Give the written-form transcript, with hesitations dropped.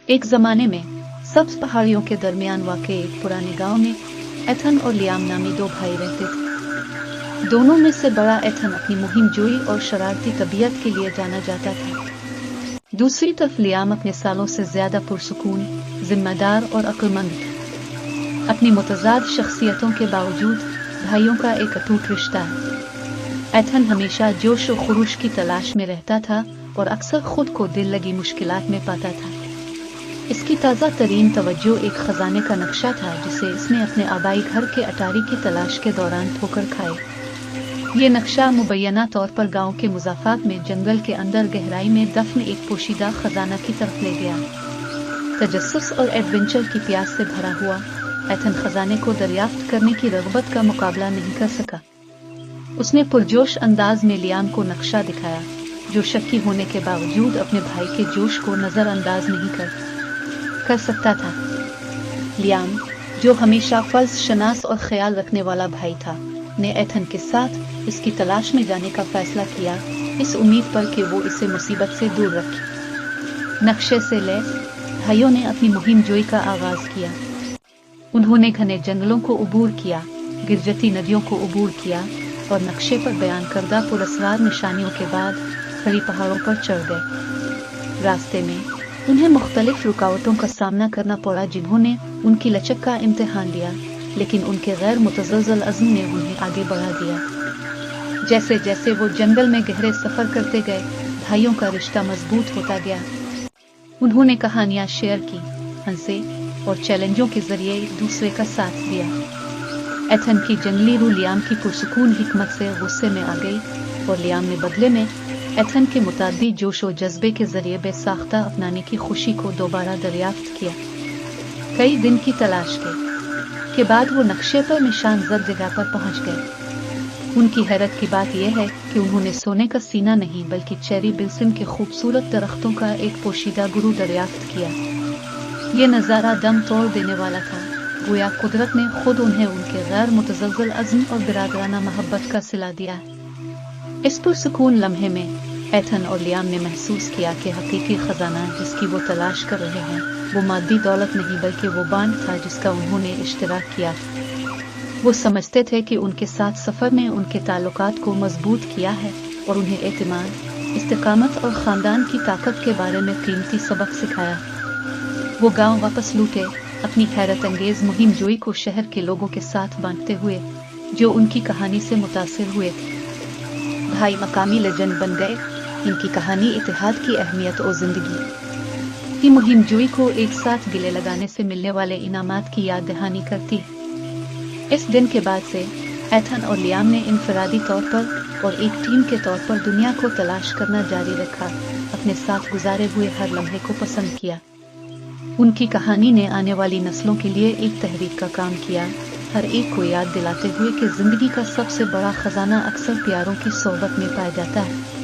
एक जमाने में सब्ज पहाड़ियों के दरमियान वाक़े एक पुराने गांव में एथन और लियाम नामी दो भाई रहते थे। दोनों में से बड़ा एथन अपनी मुहिम जोई और शरारती तबीयत के लिए जाना जाता था। दूसरी तरफ लियाम अपने सालों से ज्यादा पुरसुकून, जिम्मेदार और अक्लमंद था। अपनी मुतज़ाद शख्सियतों के बावजूद भाइयों का एक अटूट रिश्ता है। एथन हमेशा जोश और खुरूश की तलाश में रहता था और अक्सर खुद को दिल लगी मुश्किलात में पाता था। इसकी ताज़ा तरीन तवज्जो एक खजाने का नक्शा था जिसे इसने अपने आबाई घर के अटारी की तलाश के दौरान ठोकर खाए। ये नक्शा मुबैना तौर पर गांव के मुज़ाफ़ात में जंगल के अंदर गहराई में दफन एक पोशीदा खजाना की तरफ ले गया। तजस्सुस और एडवेंचर की प्यास से भरा हुआ एथन खजाने को दरियाफ्त करने की रग़बत का मुकाबला नहीं कर सका। उसने पुरजोश अंदाज में लियाम को नक्शा दिखाया, जो शक्की होने के बावजूद अपने भाई के जोश को नज़रअंदाज नहीं कर सकता था। लियाम, जो हमेशा फल्स शनास और ख्याल रखने वाला भाई था, ने एथन के साथ इसकी तलाश में जाने का फैसला किया, इस उम्मीद पर कि वो इसे मुसीबत से दूर रखे। नक्शे से लैस भाइयों ने अपनी मुहिम जोई का आगाज किया। उन्होंने घने जंगलों को उबूर किया, गिरजती नदियों को उबूर किया और नक्शे पर बयान करदा पुरस्कार निशानियों के बाद खड़ी पहाड़ों पर चढ़ गए। रास्ते में उन्हें मुख्तलिफ रुकावटों का सामना करना पड़ा, जिन्होंने उनकी लचक का इम्तिहान लिया, लेकिन उनके गैर मुतज़लज़ल अज़्म ने उन्हें आगे बढ़ा दिया। जैसे जैसे वो जंगल में गहरे सफ़र करते गए, भाइयों का रिश्ता मजबूत होता गया। उन्होंने कहानियाँ शेयर की, हंसे और चैलेंजों के जरिए एक दूसरे का साथ दिया। एथन की जंगली रूह लियाम की पुरसुकून हिकमत से गुस्से में आ गई और लियाम ने बदले में एथन के मुताद्दी जोश और जज्बे के जरिए बेसाख्ता अपनाने की खुशी को दोबारा दरियाफ्त किया। कई दिन की तलाश के बाद वो नक्शे पर निशान जद जगह पर पहुंच गए। उनकी हैरत की बात यह है कि उन्होंने सोने का सीना नहीं बल्कि चेरी बिल्सिम के खूबसूरत दरख्तों का एक पोशीदा गुरु दरियाफ्त किया। ये नज़ारा दम तोड़ देने वाला था, गोया कुदरत ने खुद उन्हें उनके गैर मुतज़लज़ल अज़्म और बिरादराना मोहब्बत का सिला दिया। इस पुरसुकून लम्हे में एथन और लियाम ने महसूस किया कि हकीकी खजाना जिसकी वो तलाश कर रहे हैं, वो मादी दौलत नहीं बल्कि वो बांध था जिसका उन्होंने इश्तिराक किया। वो समझते थे कि उनके साथ सफ़र ने उनके ताल्लुकात को मजबूत किया है और उन्हें एतमाद, इस्तिकामत और ख़ानदान की ताकत के बारे में कीमती सबक सिखाया। वो गांव वापस लौटे, अपनी हैरत अंगेज मुहिम जोई को शहर के लोगों के साथ बांटते हुए, जो उनकी कहानी से मुतासिर हुए थे। भाई मकामी लेजेंड बन गए। इनकी कहानी इतिहाद की अहमियत और जिंदगी की मुहिम जोई को एक साथ गिले लगाने से मिलने वाले इनामात की याद दहानी करती है। इस दिन के बाद से एथन और लियाम ने इनफरादी तौर पर और एक टीम के तौर पर दुनिया को तलाश करना जारी रखा, अपने साथ गुजारे हुए हर लम्हे को पसंद किया। उनकी कहानी ने आने वाली नस्लों के लिए एक तहरीक का काम किया, हर एक को याद दिलाते हुए कि जिंदगी का सबसे बड़ा खजाना अक्सर प्यारों की सोहबत में पाया जाता है।